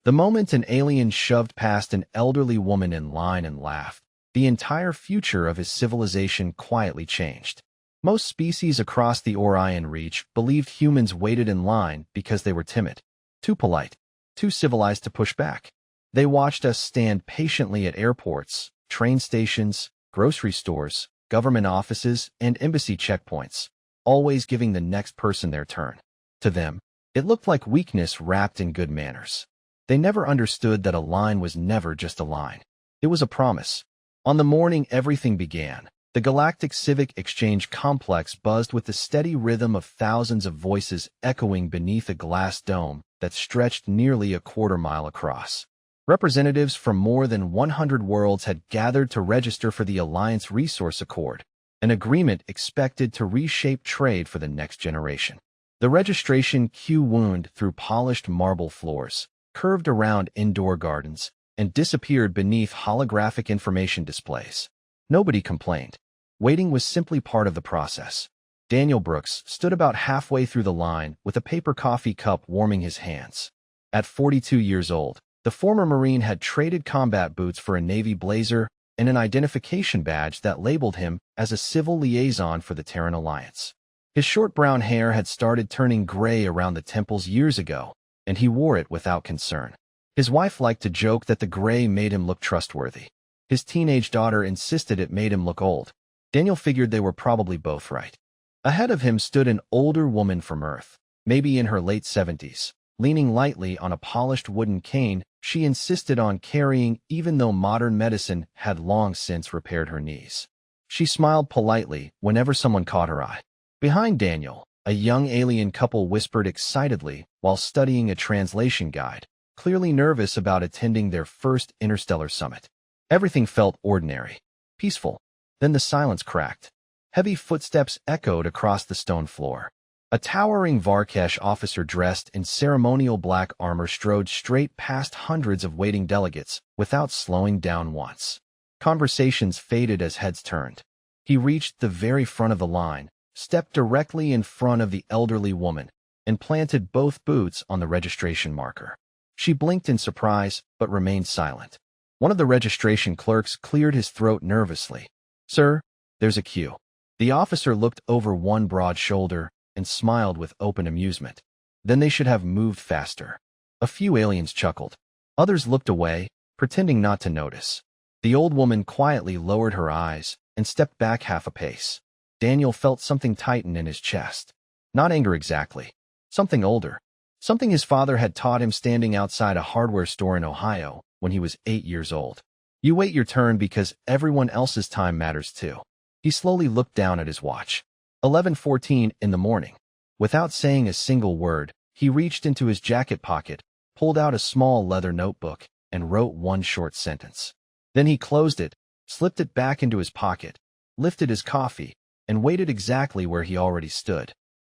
The moment an alien shoved past an elderly woman in line and laughed, the entire future of his civilization quietly changed. Most species across the Orion Reach believed humans waited in line because they were timid, too polite, too civilized to push back. They watched us stand patiently at airports, train stations, grocery stores, government offices, and embassy checkpoints, always giving the next person their turn. To them, it looked like weakness wrapped in good manners. They never understood that a line was never just a line. It was a promise. On the morning everything began, the Galactic Civic Exchange Complex buzzed with the steady rhythm of thousands of voices echoing beneath a glass dome that stretched nearly a quarter-mile across. Representatives from more than 100 worlds had gathered to register for the Alliance Resource Accord, an agreement expected to reshape trade for the next generation. The registration queue wound through polished marble floors, curved around indoor gardens, and disappeared beneath holographic information displays. Nobody complained. Waiting was simply part of the process. Daniel Brooks stood about halfway through the line with a paper coffee cup warming his hands. At 42 years old, the former Marine had traded combat boots for a Navy blazer and an identification badge that labeled him as a civil liaison for the Terran Alliance. His short brown hair had started turning gray around the temples years ago, and he wore it without concern. His wife liked to joke that the gray made him look trustworthy. His teenage daughter insisted it made him look old. Daniel figured they were probably both right. Ahead of him stood an older woman from Earth, maybe in her late 70s. Leaning lightly on a polished wooden cane she insisted on carrying even though modern medicine had long since repaired her knees. She smiled politely whenever someone caught her eye. Behind Daniel, a young alien couple whispered excitedly while studying a translation guide, clearly nervous about attending their first interstellar summit. Everything felt ordinary, peaceful. Then the silence cracked. Heavy footsteps echoed across the stone floor. A towering Varkesh officer dressed in ceremonial black armor strode straight past hundreds of waiting delegates without slowing down once. Conversations faded as heads turned. He reached the very front of the line, stepped directly in front of the elderly woman, and planted both boots on the registration marker. She blinked in surprise but remained silent. One of the registration clerks cleared his throat nervously. "Sir, there's a queue." The officer looked over one broad shoulder and smiled with open amusement. Then they should have moved faster. A few aliens chuckled. Others looked away, pretending not to notice. The old woman quietly lowered her eyes and stepped back half a pace. Daniel felt something tighten in his chest. Not anger exactly. Something older. Something his father had taught him standing outside a hardware store in Ohio when he was 8 years old. You wait your turn because everyone else's time matters too. He slowly looked down at his watch. 11:14 in the morning. Without saying a single word, he reached into his jacket pocket, pulled out a small leather notebook, and wrote one short sentence. Then he closed it, slipped it back into his pocket, lifted his coffee, and waited exactly where he already stood.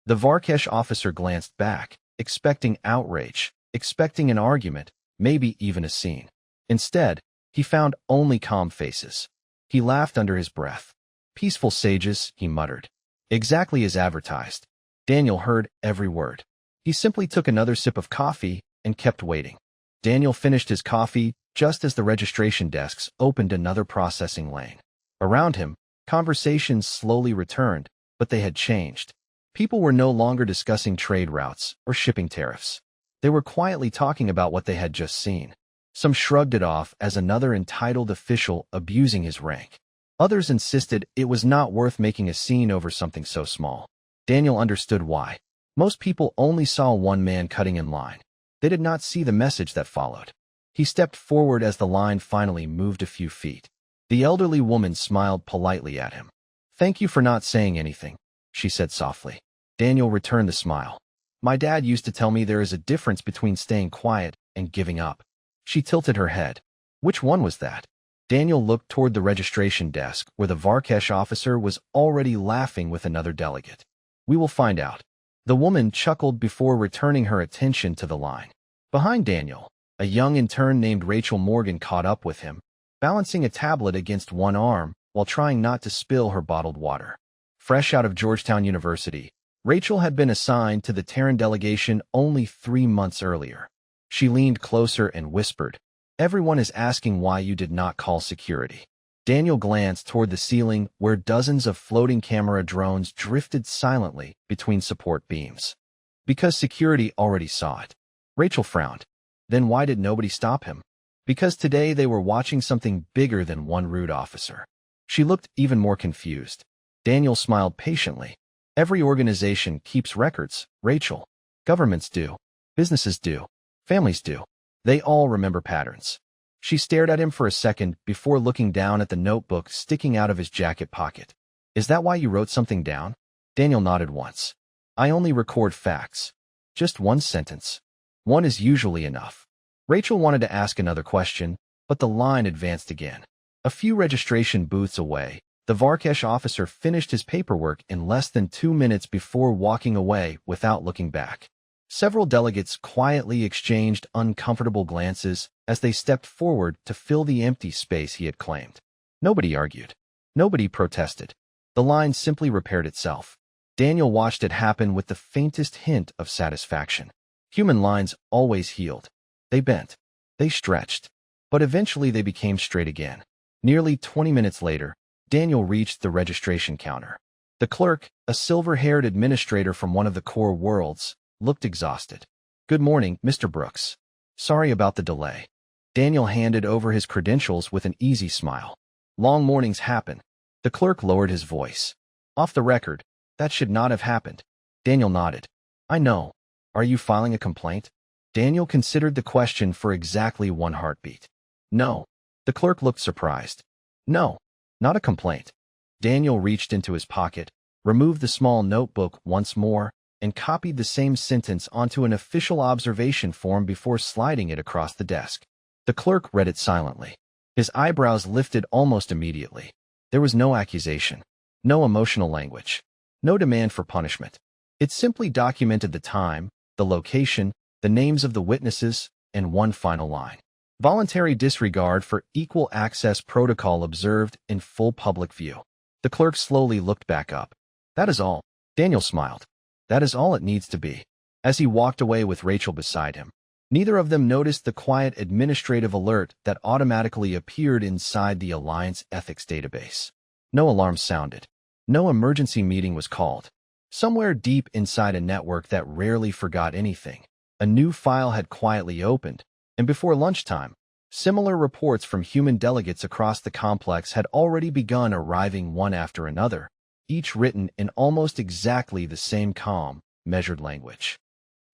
The Varkesh officer glanced back, expecting outrage, expecting an argument, maybe even a scene. Instead, he found only calm faces. He laughed under his breath. "Peaceful sages," he muttered. Exactly as advertised. Daniel heard every word. He simply took another sip of coffee and kept waiting. Daniel finished his coffee just as the registration desks opened another processing lane. Around him, conversations slowly returned, but they had changed. People were no longer discussing trade routes or shipping tariffs. They were quietly talking about what they had just seen. Some shrugged it off as another entitled official abusing his rank. Others insisted it was not worth making a scene over something so small. Daniel understood why. Most people only saw one man cutting in line. They did not see the message that followed. He stepped forward as the line finally moved a few feet. The elderly woman smiled politely at him. "Thank you for not saying anything," she said softly. Daniel returned the smile. "My dad used to tell me there is a difference between staying quiet and giving up." She tilted her head. Which one was that? Daniel looked toward the registration desk where the Varkesh officer was already laughing with another delegate. "We will find out." The woman chuckled before returning her attention to the line. Behind Daniel, a young intern named Rachel Morgan caught up with him, balancing a tablet against one arm while trying not to spill her bottled water. Fresh out of Georgetown University, Rachel had been assigned to the Terran delegation only 3 months earlier. She leaned closer and whispered, "Everyone is asking why you did not call security." Daniel glanced toward the ceiling where dozens of floating camera drones drifted silently between support beams. Because security already saw it. Rachel frowned. Then why did nobody stop him? Because today they were watching something bigger than one rude officer. She looked even more confused. Daniel smiled patiently. Every organization keeps records, Rachel. Governments do. Businesses do. Families do. They all remember patterns. She stared at him for a second before looking down at the notebook sticking out of his jacket pocket. "Is that why you wrote something down?" Daniel nodded once. "I only record facts. Just one sentence. One is usually enough." Rachel wanted to ask another question, but the line advanced again. A few registration booths away, the Varkesh officer finished his paperwork in less than 2 minutes before walking away without looking back. Several delegates quietly exchanged uncomfortable glances as they stepped forward to fill the empty space he had claimed. Nobody argued. Nobody protested. The line simply repaired itself. Daniel watched it happen with the faintest hint of satisfaction. Human lines always healed. They bent. They stretched. But eventually they became straight again. Nearly 20 minutes later, Daniel reached the registration counter. The clerk, a silver-haired administrator from one of the core worlds, looked exhausted. "Good morning, Mr. Brooks. Sorry about the delay." Daniel handed over his credentials with an easy smile. "Long mornings happen." The clerk lowered his voice. "Off the record, that should not have happened." Daniel nodded. "I know. Are you filing a complaint?" Daniel considered the question for exactly one heartbeat. "No." The clerk looked surprised. "No, not a complaint." Daniel reached into his pocket, removed the small notebook once more, and copied the same sentence onto an official observation form before sliding it across the desk. The clerk read it silently. His eyebrows lifted almost immediately. There was no accusation, no emotional language, no demand for punishment. It simply documented the time, the location, the names of the witnesses, and one final line. "Voluntary disregard for equal access protocol observed in full public view." The clerk slowly looked back up. "That is all." Daniel smiled. "That is all it needs to be." As he walked away with Rachel beside him, neither of them noticed the quiet administrative alert that automatically appeared inside the Alliance ethics database. No alarm sounded. No emergency meeting was called. Somewhere deep inside a network that rarely forgot anything, a new file had quietly opened, and before lunchtime, similar reports from human delegates across the complex had already begun arriving one after another, each written in almost exactly the same calm, measured language.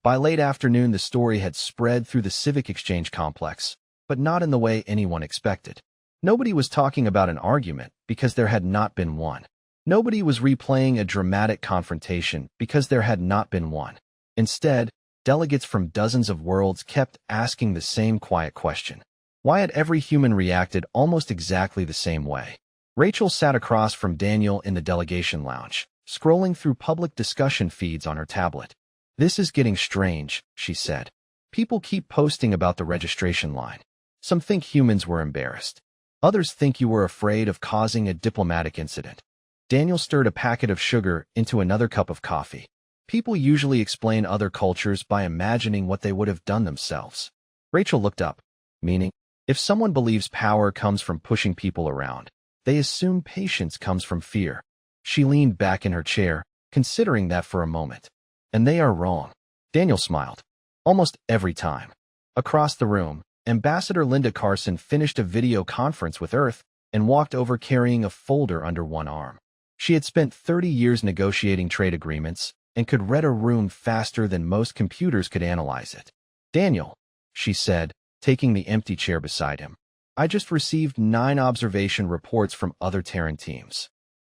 By late afternoon, the story had spread through the Civic Exchange complex, but not in the way anyone expected. Nobody was talking about an argument because there had not been one. Nobody was replaying a dramatic confrontation because there had not been one. Instead, delegates from dozens of worlds kept asking the same quiet question. Why had every human reacted almost exactly the same way? Rachel sat across from Daniel in the delegation lounge, scrolling through public discussion feeds on her tablet. "This is getting strange," she said. "People keep posting about the registration line. Some think humans were embarrassed. Others think you were afraid of causing a diplomatic incident." Daniel stirred a packet of sugar into another cup of coffee. People usually explain other cultures by imagining what they would have done themselves. Rachel looked up. "Meaning, if someone believes power comes from pushing people around, they assume patience comes from fear." She leaned back in her chair, considering that for a moment. "And they are wrong." Daniel smiled. "Almost every time." Across the room, Ambassador Linda Carson finished a video conference with Earth and walked over carrying a folder under one arm. She had spent 30 years negotiating trade agreements and could read a room faster than most computers could analyze it. "Daniel," she said, taking the empty chair beside him, "I just received 9 observation reports from other Terran teams."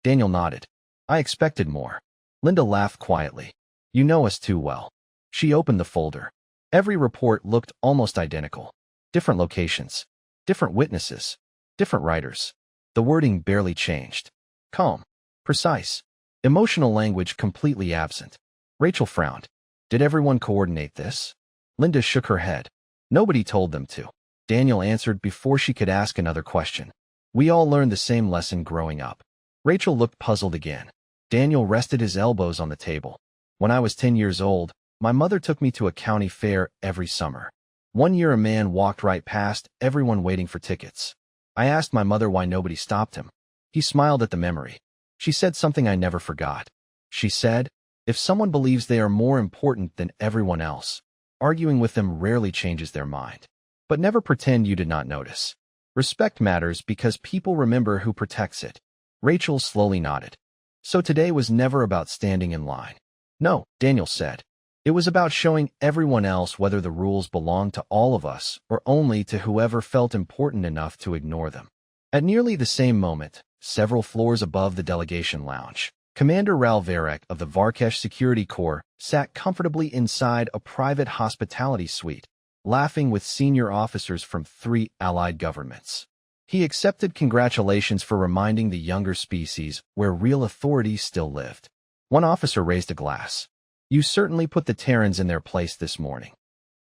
Daniel nodded. "I expected more." Linda laughed quietly. "You know us too well." She opened the folder. Every report looked almost identical. Different locations, different witnesses, different writers. The wording barely changed. Calm, precise, emotional language completely absent. Rachel frowned. Did everyone coordinate this? Linda shook her head. Nobody told them to. Daniel answered before she could ask another question. We all learned the same lesson growing up. Rachel looked puzzled again. Daniel rested his elbows on the table. When I was 10 years old, my mother took me to a county fair every summer. One year a man walked right past everyone waiting for tickets. I asked my mother why nobody stopped him. He smiled at the memory. She said something I never forgot. She said, if someone believes they are more important than everyone else, arguing with them rarely changes their mind. But never pretend you did not notice. Respect matters because people remember who protects it. Rachel slowly nodded. So today was never about standing in line. No, Daniel said. It was about showing everyone else whether the rules belonged to all of us or only to whoever felt important enough to ignore them. At nearly the same moment, several floors above the delegation lounge, Commander Ralph Varek of the Varkesh Security Corps sat comfortably inside a private hospitality suite, laughing with senior officers from 3 allied governments. He accepted congratulations for reminding the younger species where real authority still lived. One officer raised a glass. You certainly put the Terrans in their place this morning.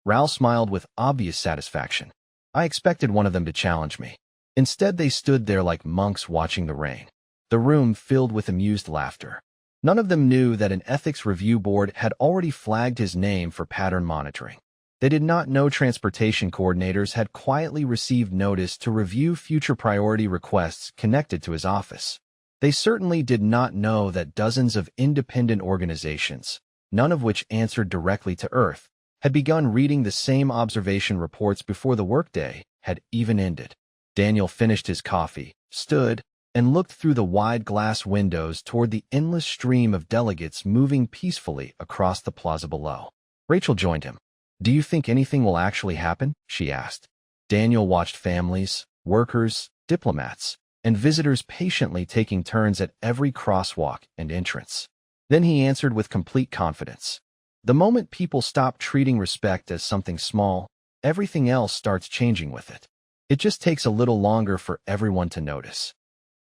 Ralph smiled with obvious satisfaction. I expected one of them to challenge me. Instead, they stood there like monks watching the rain. The room filled with amused laughter. None of them knew that an ethics review board had already flagged his name for pattern monitoring. They did not know transportation coordinators had quietly received notice to review future priority requests connected to his office. They certainly did not know that dozens of independent organizations, none of which answered directly to Earth, had begun reading the same observation reports before the workday had even ended. Daniel finished his coffee, stood, and looked through the wide glass windows toward the endless stream of delegates moving peacefully across the plaza below. Rachel joined him. Do you think anything will actually happen? She asked. Daniel watched families, workers, diplomats, and visitors patiently taking turns at every crosswalk and entrance. Then he answered with complete confidence. The moment people stop treating respect as something small, everything else starts changing with it. It just takes a little longer for everyone to notice.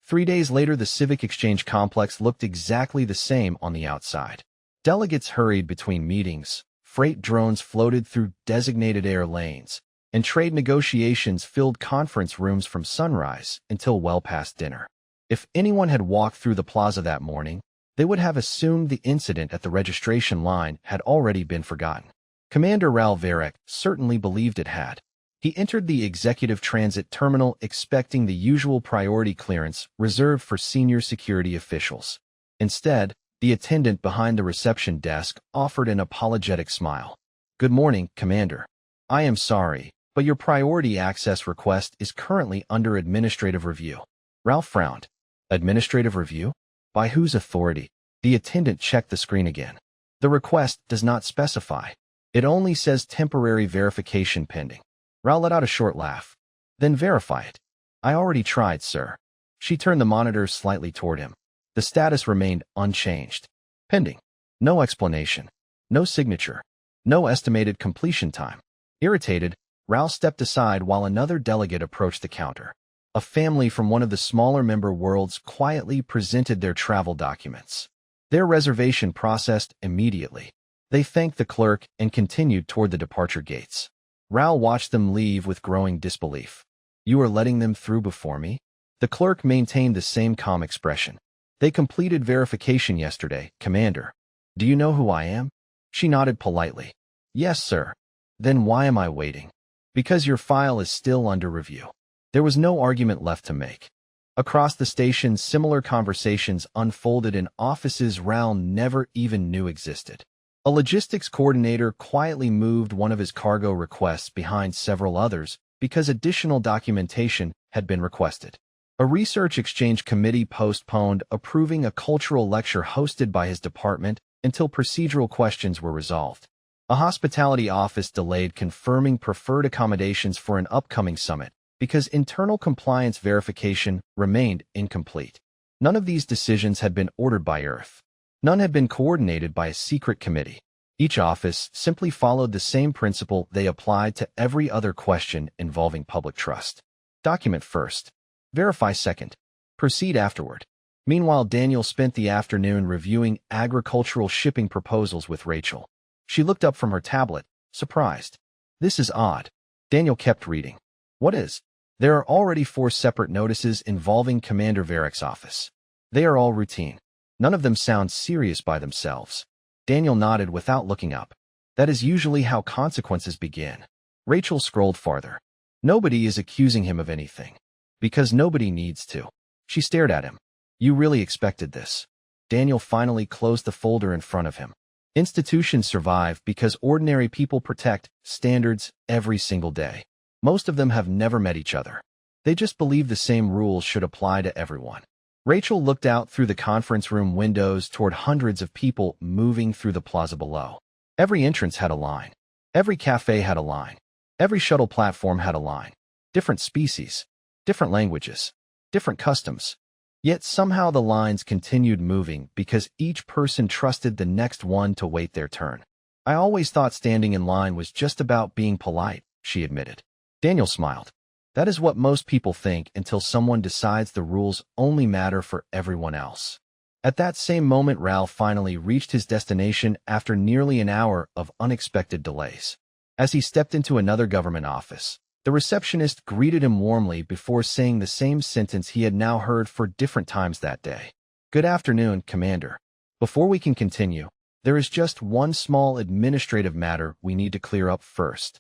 3 days later, the Civic Exchange complex looked exactly the same on the outside. Delegates hurried between meetings, freight drones floated through designated air lanes, and trade negotiations filled conference rooms from sunrise until well past dinner. If anyone had walked through the plaza that morning, they would have assumed the incident at the registration line had already been forgotten. Commander Ralph Varek certainly believed it had. He entered the executive transit terminal expecting the usual priority clearance reserved for senior security officials. Instead, the attendant behind the reception desk offered an apologetic smile. Good morning, Commander. I am sorry, but your priority access request is currently under administrative review. Ralph frowned. Administrative review? By whose authority? The attendant checked the screen again. The request does not specify. It only says temporary verification pending. Ralph let out a short laugh. Then verify it. I already tried, sir. She turned the monitor slightly toward him. The status remained unchanged. Pending. No explanation. No signature. No estimated completion time. Irritated, Ralph stepped aside while another delegate approached the counter. A family from one of the smaller member worlds quietly presented their travel documents. Their reservation processed immediately. They thanked the clerk and continued toward the departure gates. Ralph watched them leave with growing disbelief. You are letting them through before me? The clerk maintained the same calm expression. They completed verification yesterday, Commander. Do you know who I am? She nodded politely. Yes, sir. Then why am I waiting? Because your file is still under review. There was no argument left to make. Across the station, similar conversations unfolded in offices Ralph never even knew existed. A logistics coordinator quietly moved one of his cargo requests behind several others because additional documentation had been requested. A research exchange committee postponed approving a cultural lecture hosted by his department until procedural questions were resolved. A hospitality office delayed confirming preferred accommodations for an upcoming summit because internal compliance verification remained incomplete. None of these decisions had been ordered by Earth. None had been coordinated by a secret committee. Each office simply followed the same principle they applied to every other question involving public trust. Document first. Verify second. Proceed afterward. Meanwhile, Daniel spent the afternoon reviewing agricultural shipping proposals with Rachel. She looked up from her tablet, surprised. This is odd. Daniel kept reading. What is? There are already 4 separate notices involving Commander Varek's office. They are all routine. None of them sound serious by themselves. Daniel nodded without looking up. That is usually how consequences begin. Rachel scrolled farther. Nobody is accusing him of anything. Because nobody needs to. She stared at him. You really expected this. Daniel finally closed the folder in front of him. Institutions survive because ordinary people protect standards every single day. Most of them have never met each other. They just believe the same rules should apply to everyone. Rachel looked out through the conference room windows toward hundreds of people moving through the plaza below. Every entrance had a line. Every cafe had a line. Every shuttle platform had a line. Different species, different languages, different customs. Yet somehow the lines continued moving because each person trusted the next one to wait their turn. I always thought standing in line was just about being polite, she admitted. Daniel smiled. That is what most people think until someone decides the rules only matter for everyone else. At that same moment, Ralph finally reached his destination after nearly an hour of unexpected delays. As he stepped into another government office, the receptionist greeted him warmly before saying the same sentence he had now heard for different times that day. Good afternoon, Commander. Before we can continue, there is just one small administrative matter we need to clear up first.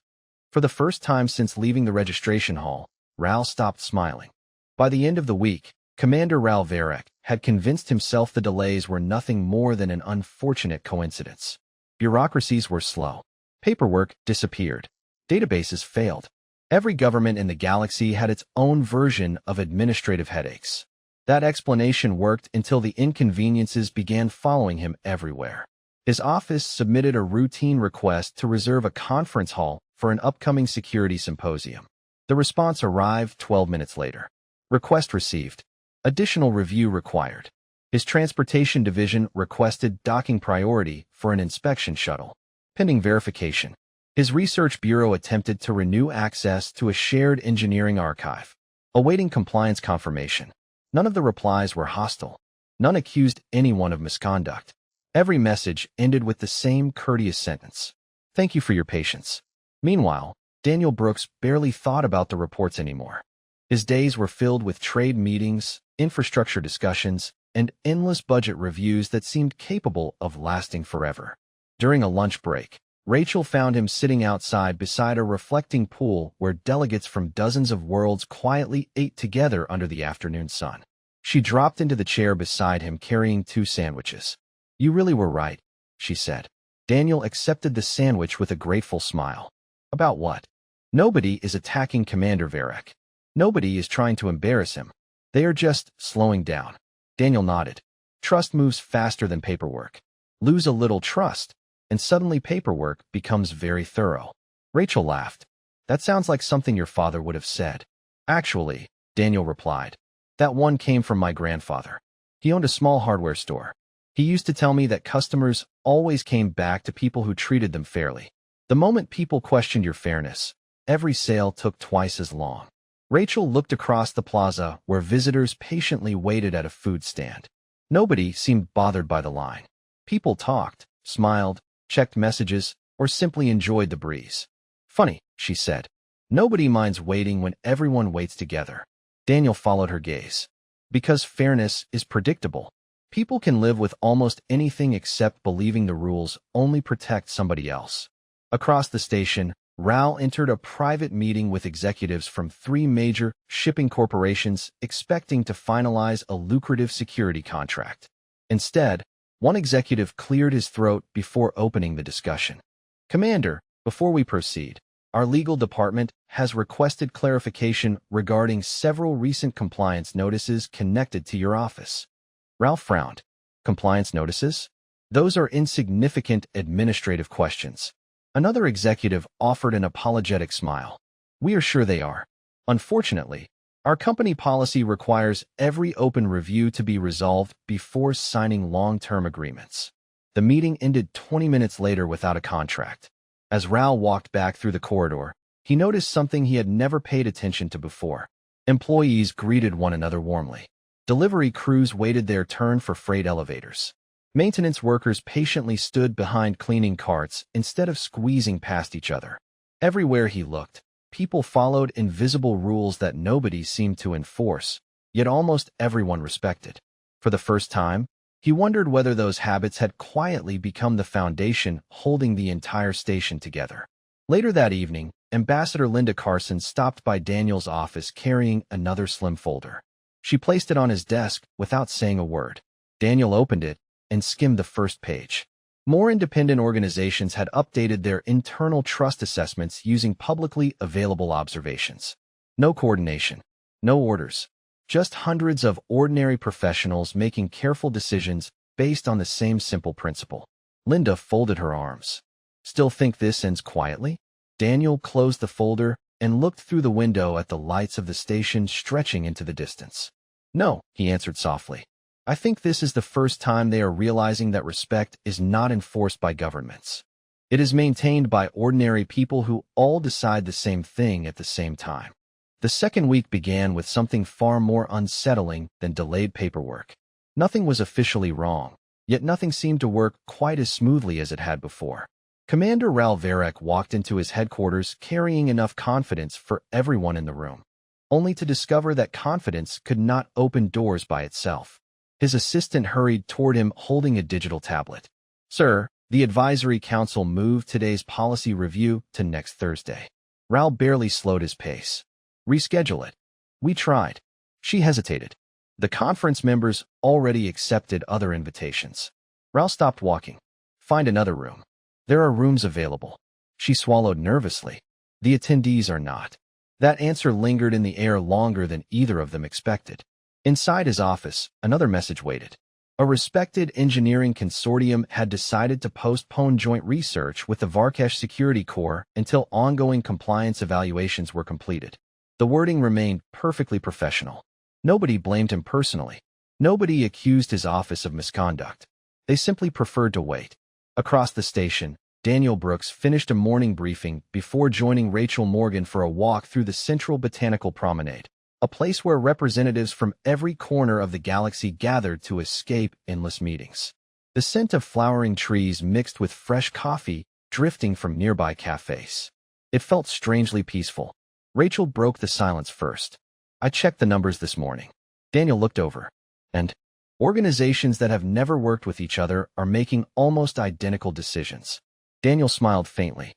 For the first time since leaving the registration hall, Ralph stopped smiling. By the end of the week, Commander Ralph Varek had convinced himself the delays were nothing more than an unfortunate coincidence. Bureaucracies were slow. Paperwork disappeared. Databases failed. Every government in the galaxy had its own version of administrative headaches. That explanation worked until the inconveniences began following him everywhere. His office submitted a routine request to reserve a conference hall for an upcoming security symposium. The response arrived 12 minutes later. Request received. Additional review required. His transportation division requested docking priority for an inspection shuttle. Pending verification. His research bureau attempted to renew access to a shared engineering archive. Awaiting compliance confirmation. None of the replies were hostile. None accused anyone of misconduct. Every message ended with the same courteous sentence. Thank you for your patience. Meanwhile, Daniel Brooks barely thought about the reports anymore. His days were filled with trade meetings, infrastructure discussions, and endless budget reviews that seemed capable of lasting forever. During a lunch break, Rachel found him sitting outside beside a reflecting pool where delegates from dozens of worlds quietly ate together under the afternoon sun. She dropped into the chair beside him carrying 2 sandwiches. You really were right, she said. Daniel accepted the sandwich with a grateful smile. About what? Nobody is attacking Commander Varek. Nobody is trying to embarrass him. They are just slowing down. Daniel nodded. Trust moves faster than paperwork. Lose a little trust, and suddenly paperwork becomes very thorough. Rachel laughed. That sounds like something your father would have said. Actually, Daniel replied, that one came from my grandfather. He owned a small hardware store. He used to tell me that customers always came back to people who treated them fairly. The moment people questioned your fairness, every sale took twice as long. Rachel looked across the plaza where visitors patiently waited at a food stand. Nobody seemed bothered by the line. People talked, smiled, checked messages, or simply enjoyed the breeze. Funny, she said. Nobody minds waiting when everyone waits together. Daniel followed her gaze. Because fairness is predictable. People can live with almost anything except believing the rules only protect somebody else. Across the station, Rao entered a private meeting with executives from 3 major shipping corporations expecting to finalize a lucrative security contract. Instead, one executive cleared his throat before opening the discussion. Commander, before we proceed, our legal department has requested clarification regarding several recent compliance notices connected to your office. Ralph frowned. Compliance notices? Those are insignificant administrative questions. Another executive offered an apologetic smile. We are sure they are. Unfortunately, our company policy requires every open review to be resolved before signing long-term agreements. The meeting ended 20 minutes later without a contract. As Rao walked back through the corridor, he noticed something he had never paid attention to before. Employees greeted one another warmly. Delivery crews waited their turn for freight elevators. Maintenance workers patiently stood behind cleaning carts instead of squeezing past each other. Everywhere he looked, people followed invisible rules that nobody seemed to enforce, yet almost everyone respected. For the first time, he wondered whether those habits had quietly become the foundation holding the entire station together. Later that evening, Ambassador Linda Carson stopped by Daniel's office carrying another slim folder. She placed it on his desk without saying a word. Daniel opened it and skimmed the first page. More independent organizations had updated their internal trust assessments using publicly available observations. No coordination, no orders, just hundreds of ordinary professionals making careful decisions based on the same simple principle. Linda folded her arms. Still think this ends quietly? Daniel closed the folder and looked through the window at the lights of the station stretching into the distance. No, he answered softly. I think this is the first time they are realizing that respect is not enforced by governments. It is maintained by ordinary people who all decide the same thing at the same time. The second week began with something far more unsettling than delayed paperwork. Nothing was officially wrong, yet nothing seemed to work quite as smoothly as it had before. Commander Raul Varek walked into his headquarters carrying enough confidence for everyone in the room, only to discover that confidence could not open doors by itself. His assistant hurried toward him holding a digital tablet. Sir, the advisory council moved today's policy review to next Thursday. Raul barely slowed his pace. Reschedule it. We tried. She hesitated. The conference members already accepted other invitations. Raul stopped walking. Find another room. There are rooms available. She swallowed nervously. The attendees are not. That answer lingered in the air longer than either of them expected. Inside his office, another message waited. A respected engineering consortium had decided to postpone joint research with the Varkesh Security Corps until ongoing compliance evaluations were completed. The wording remained perfectly professional. Nobody blamed him personally. Nobody accused his office of misconduct. They simply preferred to wait. Across the station, Daniel Brooks finished a morning briefing before joining Rachel Morgan for a walk through the Central Botanical Promenade, a place where representatives from every corner of the galaxy gathered to escape endless meetings. The scent of flowering trees mixed with fresh coffee drifting from nearby cafes. It felt strangely peaceful. Rachel broke the silence first. I checked the numbers this morning. Daniel looked over. And organizations that have never worked with each other are making almost identical decisions. Daniel smiled faintly.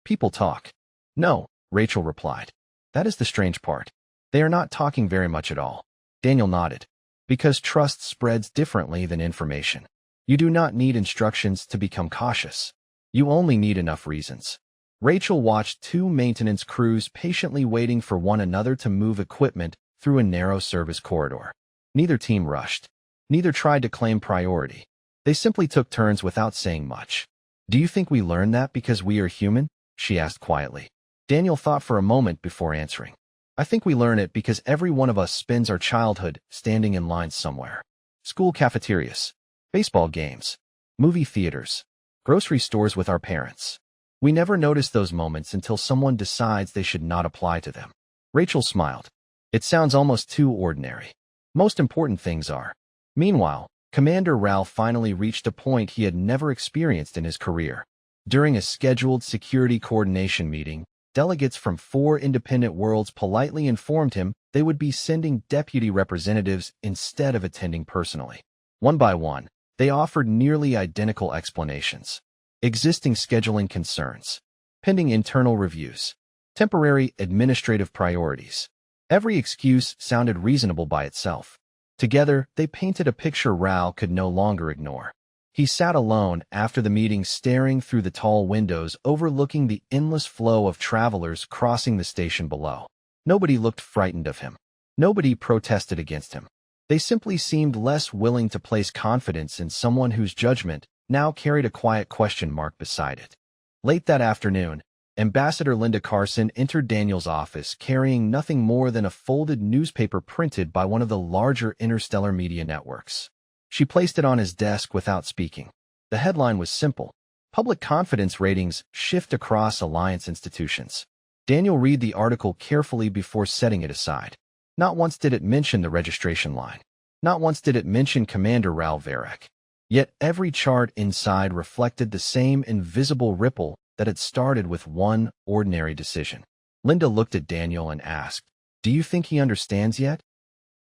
People talk. No, Rachel replied. That is the strange part. They are not talking very much at all. Daniel nodded. Because trust spreads differently than information. You do not need instructions to become cautious. You only need enough reasons. Rachel watched two maintenance crews patiently waiting for one another to move equipment through a narrow service corridor. Neither team rushed. Neither tried to claim priority. They simply took turns without saying much. Do you think we learned that because we are human? She asked quietly. Daniel thought for a moment before answering. I think we learn it because every one of us spends our childhood standing in lines somewhere. School cafeterias, baseball games, movie theaters, grocery stores with our parents. We never notice those moments until someone decides they should not apply to them. Rachel smiled. It sounds almost too ordinary. Most important things are. Meanwhile, Commander Raul finally reached a point he had never experienced in his career. During a scheduled security coordination meeting, delegates from 4 independent worlds politely informed him they would be sending deputy representatives instead of attending personally. One by one, they offered nearly identical explanations. Existing scheduling concerns, pending internal reviews, temporary administrative priorities. Every excuse sounded reasonable by itself. Together, they painted a picture Raul could no longer ignore. He sat alone after the meeting staring through the tall windows overlooking the endless flow of travelers crossing the station below. Nobody looked frightened of him. Nobody protested against him. They simply seemed less willing to place confidence in someone whose judgment now carried a quiet question mark beside it. Late that afternoon, Ambassador Linda Carson entered Daniel's office carrying nothing more than a folded newspaper printed by one of the larger interstellar media networks. She placed it on his desk without speaking. The headline was simple. Public confidence ratings shift across alliance institutions. Daniel read the article carefully before setting it aside. Not once did it mention the registration line. Not once did it mention Commander Raul Varek. Yet every chart inside reflected the same invisible ripple that had started with one ordinary decision. Linda looked at Daniel and asked, "Do you think he understands yet?"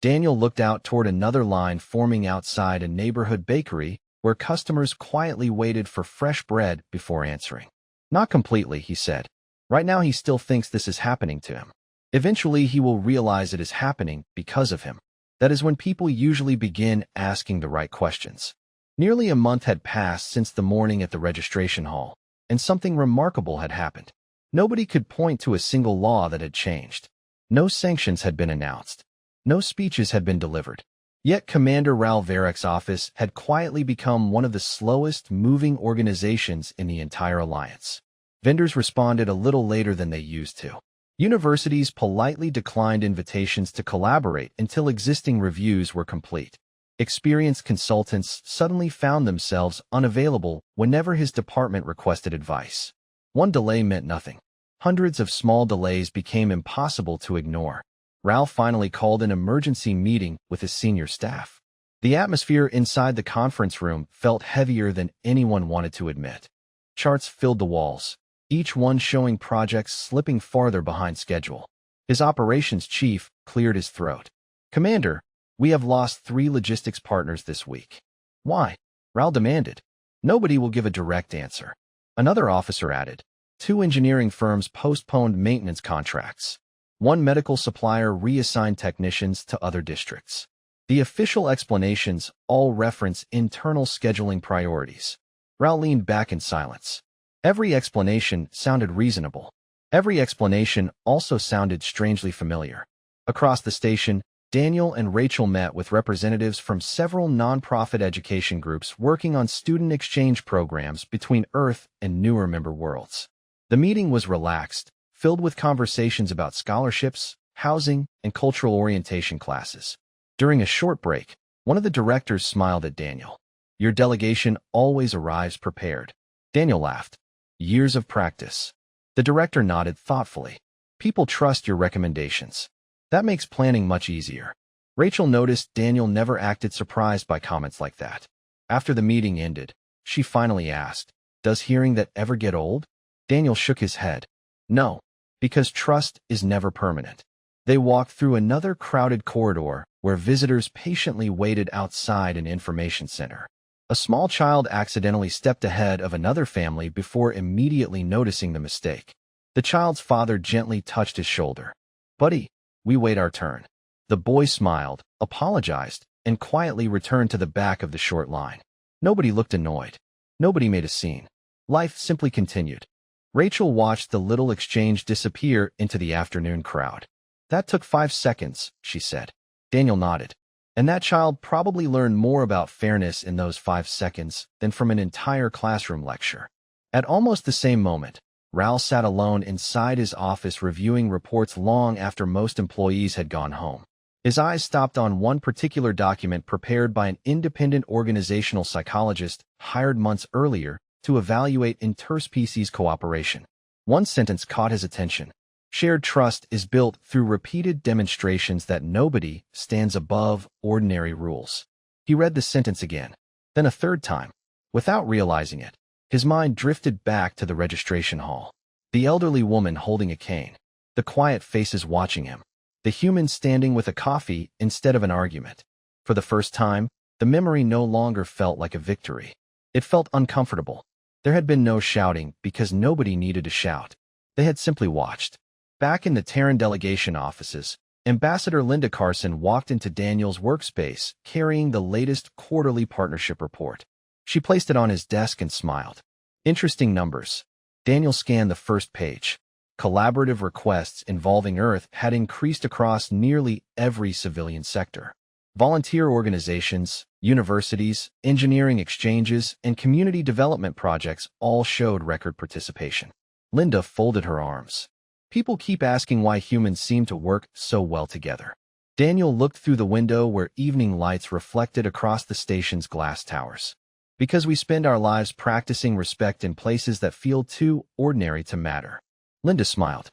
Daniel looked out toward another line forming outside a neighborhood bakery where customers quietly waited for fresh bread before answering. "Not completely," he said. Right now, he still thinks this is happening to him. Eventually, he will realize it is happening because of him. That is when people usually begin asking the right questions. Nearly a month had passed since the morning at the registration hall, and something remarkable had happened. Nobody could point to a single law that had changed. No sanctions had been announced. No speeches had been delivered. Yet Commander Raul Varek's office had quietly become one of the slowest-moving organizations in the entire alliance. Vendors responded a little later than they used to. Universities politely declined invitations to collaborate until existing reviews were complete. Experienced consultants suddenly found themselves unavailable whenever his department requested advice. One delay meant nothing. Hundreds of small delays became impossible to ignore. Raul finally called an emergency meeting with his senior staff. The atmosphere inside the conference room felt heavier than anyone wanted to admit. Charts filled the walls, each one showing projects slipping farther behind schedule. His operations chief cleared his throat. "Commander, we have lost 3 logistics partners this week." "Why?" Raul demanded. "Nobody will give a direct answer." Another officer added. 2 engineering firms postponed maintenance contracts. 1 medical supplier reassigned technicians to other districts. The official explanations all reference internal scheduling priorities. Raul leaned back in silence. Every explanation sounded reasonable. Every explanation also sounded strangely familiar. Across the station, Daniel and Rachel met with representatives from several nonprofit education groups working on student exchange programs between Earth and newer member worlds. The meeting was relaxed, filled with conversations about scholarships, housing, and cultural orientation classes. During a short break, one of the directors smiled at Daniel. "Your delegation always arrives prepared." Daniel laughed. "Years of practice." The director nodded thoughtfully. "People trust your recommendations. That makes planning much easier." Rachel noticed Daniel never acted surprised by comments like that. After the meeting ended, she finally asked, "Does hearing that ever get old?" Daniel shook his head. "No, because trust is never permanent." They walked through another crowded corridor where visitors patiently waited outside an information center. A small child accidentally stepped ahead of another family before immediately noticing the mistake. The child's father gently touched his shoulder. "Buddy, we wait our turn." The boy smiled, apologized, and quietly returned to the back of the short line. Nobody looked annoyed. Nobody made a scene. Life simply continued. Rachel watched the little exchange disappear into the afternoon crowd. "That took 5 seconds," she said. Daniel nodded. And that child probably learned more about fairness in those 5 seconds than from an entire classroom lecture. At almost the same moment, Raul sat alone inside his office reviewing reports long after most employees had gone home. His eyes stopped on one particular document prepared by an independent organizational psychologist hired months earlier to evaluate interspecies cooperation. One sentence caught his attention. "Shared trust is built through repeated demonstrations that nobody stands above ordinary rules." He read the sentence again, then a third time. Without realizing it, his mind drifted back to the registration hall. The elderly woman holding a cane. The quiet faces watching him. The human standing with a coffee instead of an argument. For the first time, the memory no longer felt like a victory. It felt uncomfortable. There had been no shouting because nobody needed to shout. They had simply watched. Back in the Terran delegation offices, Ambassador Linda Carson walked into Daniel's workspace carrying the latest quarterly partnership report. She placed it on his desk and smiled. Interesting numbers. Daniel scanned the first page. Collaborative requests involving Earth had increased across nearly every civilian sector. Volunteer organizations, universities, engineering exchanges, and community development projects all showed record participation. Linda folded her arms. People keep asking why humans seem to work so well together. Daniel looked through the window where evening lights reflected across the station's glass towers. Because we spend our lives practicing respect in places that feel too ordinary to matter. Linda smiled.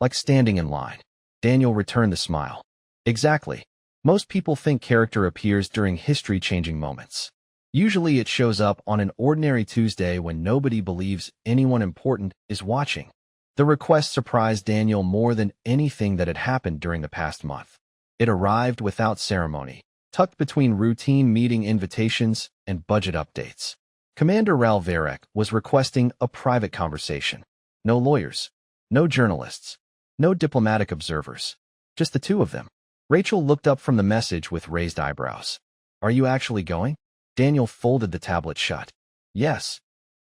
Like standing in line. Daniel returned the smile. Exactly. Most people think character appears during history-changing moments. Usually it shows up on an ordinary Tuesday when nobody believes anyone important is watching. The request surprised Daniel more than anything that had happened during the past month. It arrived without ceremony, tucked between routine meeting invitations and budget updates. Commander Raul Varek was requesting a private conversation. No lawyers. No journalists. No diplomatic observers. Just the two of them. Rachel looked up from the message with raised eyebrows. Are you actually going? Daniel folded the tablet shut. Yes.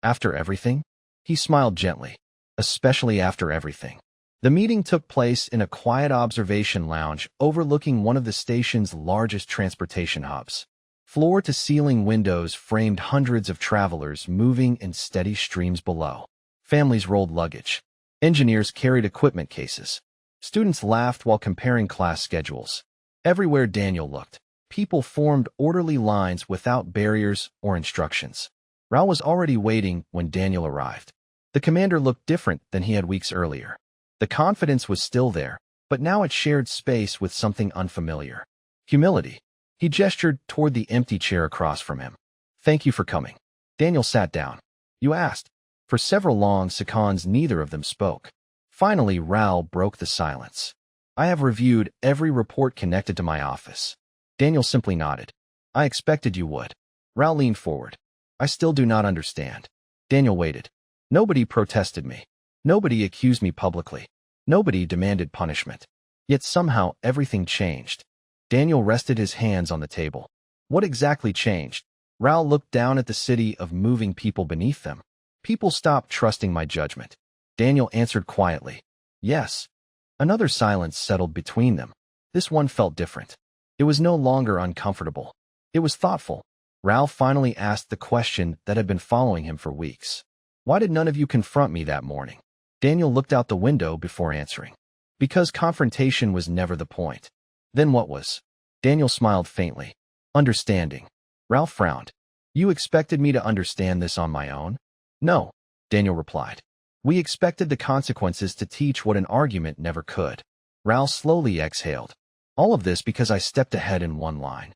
After everything? He smiled gently. Especially after everything. The meeting took place in a quiet observation lounge overlooking one of the station's largest transportation hubs. Floor-to-ceiling windows framed hundreds of travelers moving in steady streams below. Families rolled luggage. Engineers carried equipment cases. Students laughed while comparing class schedules. Everywhere Daniel looked, people formed orderly lines without barriers or instructions. Raul was already waiting when Daniel arrived. The commander looked different than he had weeks earlier. The confidence was still there, but now it shared space with something unfamiliar. Humility. He gestured toward the empty chair across from him. Thank you for coming. Daniel sat down. You asked. For several long seconds, neither of them spoke. Finally, Raul broke the silence. I have reviewed every report connected to my office. Daniel simply nodded. I expected you would. Raul leaned forward. I still do not understand. Daniel waited. Nobody protested me. Nobody accused me publicly. Nobody demanded punishment. Yet somehow everything changed. Daniel rested his hands on the table. What exactly changed? Raul looked down at the city of moving people beneath them. People stopped trusting my judgment. Daniel answered quietly. Yes. Another silence settled between them. This one felt different. It was no longer uncomfortable. It was thoughtful. Raul finally asked the question that had been following him for weeks. Why did none of you confront me that morning? Daniel looked out the window before answering. Because confrontation was never the point. Then what was? Daniel smiled faintly. Understanding. Raul frowned. You expected me to understand this on my own? No, Daniel replied. We expected the consequences to teach what an argument never could. Raul slowly exhaled. All of this because I stepped ahead in one line.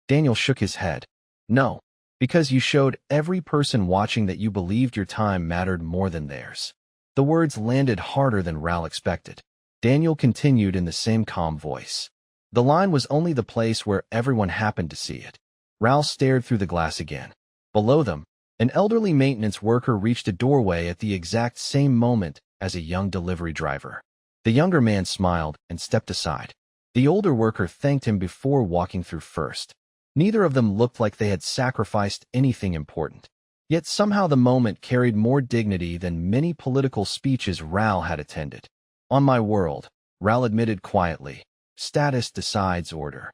Daniel shook his head. No, because you showed every person watching that you believed your time mattered more than theirs. The words landed harder than Raul expected. Daniel continued in the same calm voice. The line was only the place where everyone happened to see it. Raul stared through the glass again. Below them, an elderly maintenance worker reached a doorway at the exact same moment as a young delivery driver. The younger man smiled and stepped aside. The older worker thanked him before walking through first. Neither of them looked like they had sacrificed anything important. Yet somehow the moment carried more dignity than many political speeches Raul had attended. On my world, Raul admitted quietly, status decides order.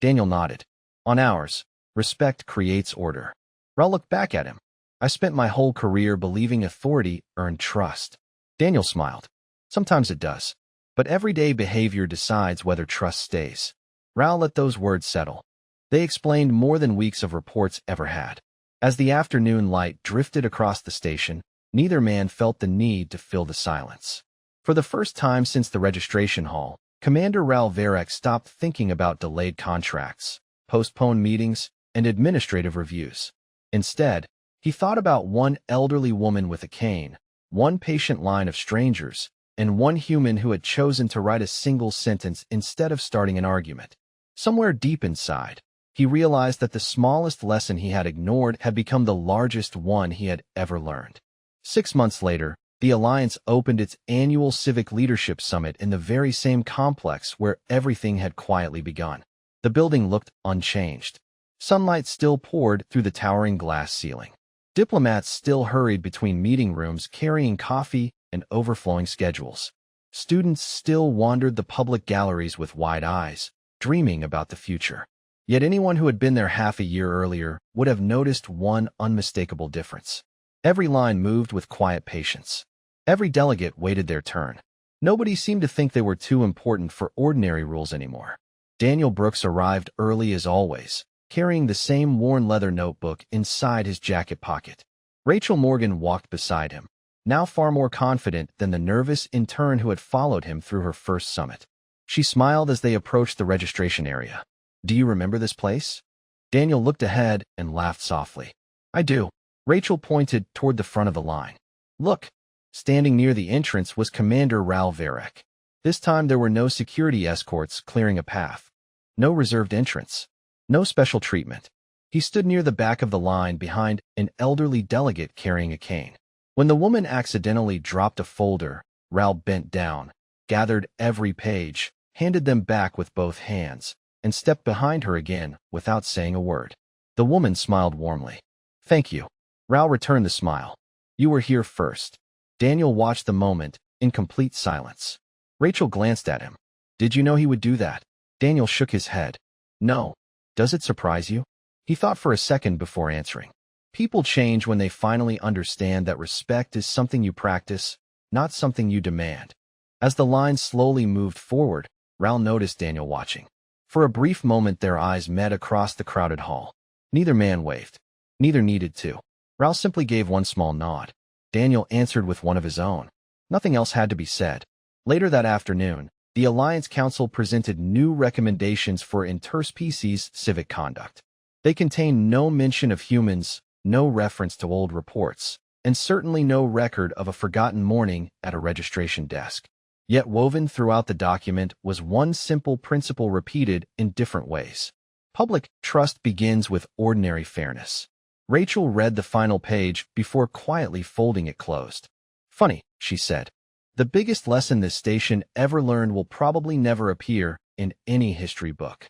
Daniel nodded. On ours, respect creates order. Raul looked back at him. I spent my whole career believing authority earned trust. Daniel smiled. Sometimes it does. But everyday behavior decides whether trust stays. Raul let those words settle. They explained more than weeks of reports ever had. As the afternoon light drifted across the station, neither man felt the need to fill the silence. For the first time since the registration hall, Commander Raul Varek stopped thinking about delayed contracts, postponed meetings, and administrative reviews. Instead, he thought about one elderly woman with a cane, one patient line of strangers, and one human who had chosen to write a single sentence instead of starting an argument. Somewhere deep inside, he realized that the smallest lesson he had ignored had become the largest one he had ever learned. 6 months later, the Alliance opened its annual Civic Leadership Summit in the very same complex where everything had quietly begun. The building looked unchanged. Sunlight still poured through the towering glass ceiling. Diplomats still hurried between meeting rooms carrying coffee and overflowing schedules. Students still wandered the public galleries with wide eyes, dreaming about the future. Yet anyone who had been there half a year earlier would have noticed one unmistakable difference. Every line moved with quiet patience. Every delegate waited their turn. Nobody seemed to think they were too important for ordinary rules anymore. Daniel Brooks arrived early as always, carrying the same worn leather notebook inside his jacket pocket. Rachel Morgan walked beside him, now far more confident than the nervous intern who had followed him through her first summit. She smiled as they approached the registration area. Do you remember this place? Daniel looked ahead and laughed softly. I do. Rachel pointed toward the front of the line. Look. Standing near the entrance was Commander Raul Varek. This time there were no security escorts clearing a path. No reserved entrance. No special treatment. He stood near the back of the line behind an elderly delegate carrying a cane. When the woman accidentally dropped a folder, Raoul bent down, gathered every page, handed them back with both hands, and stepped behind her again without saying a word. The woman smiled warmly. "Thank you." Raoul returned the smile. "You were here first." Daniel watched the moment in complete silence. Rachel glanced at him. "Did you know he would do that?" Daniel shook his head. "No. Does it surprise you?" He thought for a second before answering. People change when they finally understand that respect is something you practice, not something you demand. As the line slowly moved forward, Raoul noticed Daniel watching. For a brief moment their eyes met across the crowded hall. Neither man waved. Neither needed to. Raoul simply gave one small nod. Daniel answered with one of his own. Nothing else had to be said. Later that afternoon, the Alliance Council presented new recommendations for interspecies civic conduct. They contained no mention of humans, no reference to old reports, and certainly no record of a forgotten morning at a registration desk. Yet woven throughout the document was one simple principle repeated in different ways. Public trust begins with ordinary fairness. Rachel read the final page before quietly folding it closed. "Funny," she said. "The biggest lesson this station ever learned will probably never appear in any history book."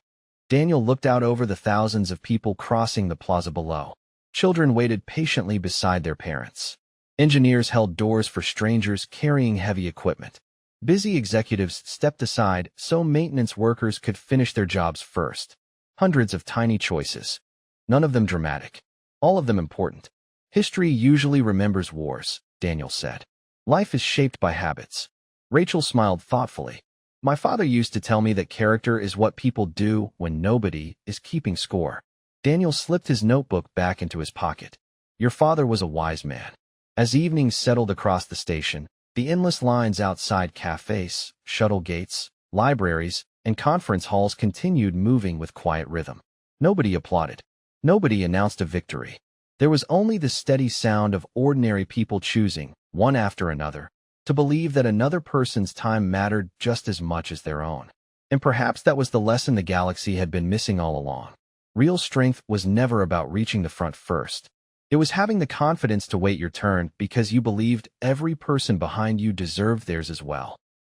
Daniel looked out over the thousands of people crossing the plaza below. Children waited patiently beside their parents. Engineers held doors for strangers carrying heavy equipment. Busy executives stepped aside so maintenance workers could finish their jobs first. Hundreds of tiny choices. None of them dramatic. All of them important. "History usually remembers wars," Daniel said. "Life is shaped by habits." Rachel smiled thoughtfully. "My father used to tell me that character is what people do when nobody is keeping score." Daniel slipped his notebook back into his pocket. "Your father was a wise man." As evenings settled across the station, the endless lines outside cafes, shuttle gates, libraries, and conference halls continued moving with quiet rhythm. Nobody applauded. Nobody announced a victory. There was only the steady sound of ordinary people choosing, one after another, to believe that another person's time mattered just as much as their own. And perhaps that was the lesson the galaxy had been missing all along. Real strength was never about reaching the front first. It was having the confidence to wait your turn because you believed every person behind you deserved theirs as well.